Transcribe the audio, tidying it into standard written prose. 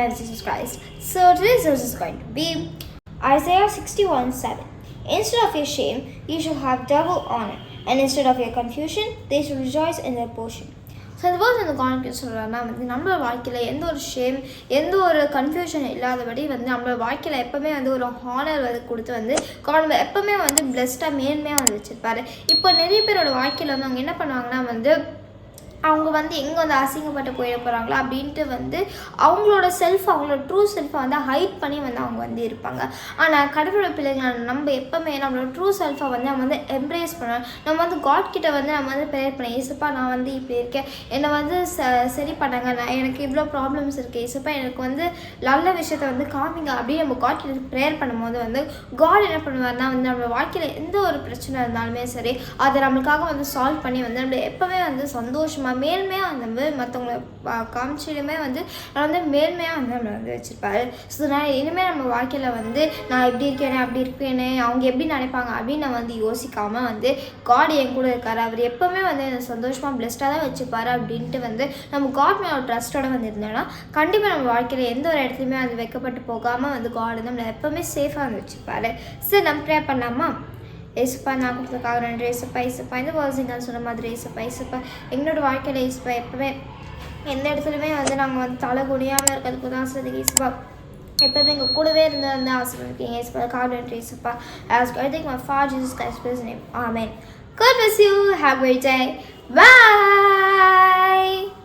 of Jesus Christ. So today's verse is going to be Isaiah 61:7. Instead of your shame, you shall have double honor, and instead of your confusion, they shall rejoice in their portion. So இந்த verse அந்த கான்ஃபியூஸ் சொல்கிறேன்னா வந்து நம்மளோட வாழ்க்கையில் எந்த ஒரு shame எந்த ஒரு கன்ஃபியூஷன் இல்லாதபடி வந்து நம்மளோட வாழ்க்கையில் எப்போவுமே வந்து ஒரு ஹானர் வந்து கொடுத்து வந்து காட் எப்போவுமே வந்து பிளெஸ்டாக மேன்மையாக வந்து வச்சுருப்பாரு. இப்போ நிறைய பேரோட வாழ்க்கையில் வந்து அவங்க என்ன பண்ணுவாங்கன்னா வந்து அவங்க வந்து எங்கே வந்து அசிங்கப்பட்டு போயிட போகிறாங்களா அப்படின்ட்டு வந்து அவங்களோட அவங்களோட ட்ரூ செல்ஃபை வந்து ஹைட் பண்ணி வந்து அவங்க வந்து இருப்பாங்க. ஆனால் கடவுளோட பிள்ளைங்க நம்ம எப்போவுமே நம்மளோட ட்ரூ செல்ஃபை வந்து நம்ம வந்து எம்ப்ரேஸ் பண்ணணும். நம்ம வந்து காட் கிட்ட வந்து நம்ம வந்து ப்ரேயர் பண்ணேன், ஏசப்பா நான் வந்து இப்படி இருக்கேன், என்னை வந்து சரி பண்ணாங்க, நான் எனக்கு இவ்வளோ ப்ராப்ளம்ஸ் இருக்குது, ஏசப்பா எனக்கு வந்து நல்ல விஷயத்த வந்து காமிங்க அப்படின்னு நம்ம காட் கிட்ட ப்ரேயர் பண்ணும்போது வந்து காட் என்ன பண்ணுவார்னா வந்து நம்மளோட வாழ்க்கையில் எந்த ஒரு பிரச்சனை இருந்தாலுமே சரி அதை நம்மளுக்காக வந்து சால்வ் பண்ணி வந்து நம்ம எப்போவுமே வந்து சந்தோஷமாக மேன்மையாக வந்து மற்றவங்களை காமிச்சிலுமே வந்து நான் வந்து மேன்மையாக வந்து நம்மளை வந்து வச்சுருப்பாரு. ஸோ நான் இனிமேல் நம்ம வாழ்க்கையில் வந்து நான் எப்படி இருக்கேனே அப்படி இருப்பேனே அவங்க எப்படி நினைப்பாங்க அப்படின்னு நான் வந்து யோசிக்காமல் வந்து காட் என் கூட இருக்கார், அவர் எப்போவுமே வந்து என்னை சந்தோஷமாக பிளெஸ்டாக தான் வச்சுப்பாரு அப்படின்ட்டு வந்து நம்ம காட் மேலே ஒரு ட்ரஸ்ட்டோட வந்து இருந்தோம்னா கண்டிப்பாக நம்ம வாழ்க்கையில் எந்த ஒரு இடத்துலையுமே வந்து வைக்கப்பட்டு போகாமல் வந்து காட் வந்து நம்மளை எப்போவுமே சேஃபாக வந்து வச்சுருப்பாரு. சரி நம்ம ப்ரே பண்ணலாமா? ஏசப்பா நான் கொடுத்ததுக்காக நன்றி ஏசப்பா இந்த வேர்ஸ் நான் சொன்ன மாதிரி ஏசப்பா எங்களோட வாழ்க்கையில் ஏசப்பா எப்போவுமே எந்த இடத்துலையுமே வந்து நாங்கள் வந்து தலை குடியாமல் இருக்கிறதுக்கு தான் ஆசிரியர் ஏசப்பா எப்போதும் எங்கள் கூடவே இருந்து வந்து ஆசீர்வதிக்கீங்க ஏசப்பா நன்றி ஏசப்பா. As I think my Father Jesus Christ's name. Amen. God bless you. Have a great day. Bye.